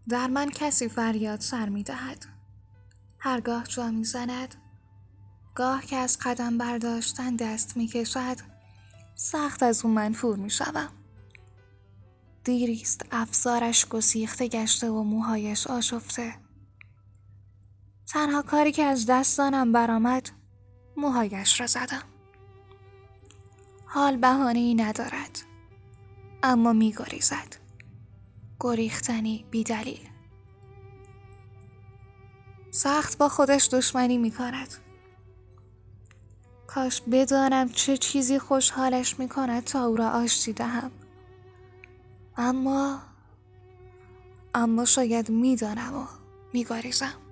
در من کسی فریاد سر می دهد. هرگاه جا می زند، گاه که از قدم برداشتن دست می کشد، سخت از او منفور می شدم. دیریست افسارش گسیخته گشته و موهایش آشفته. تنها کاری که از دستانم برآمد موهایش را زدم. حال بهانه‌ای ندارد، اما می گریزد. گریختنی بی دلیل. سخت با خودش دشمنی می کند. کاش بدانم چه چیزی خوشحالش می کند تا او را آشتی دهم. اما شاید می دانم و می گریزم.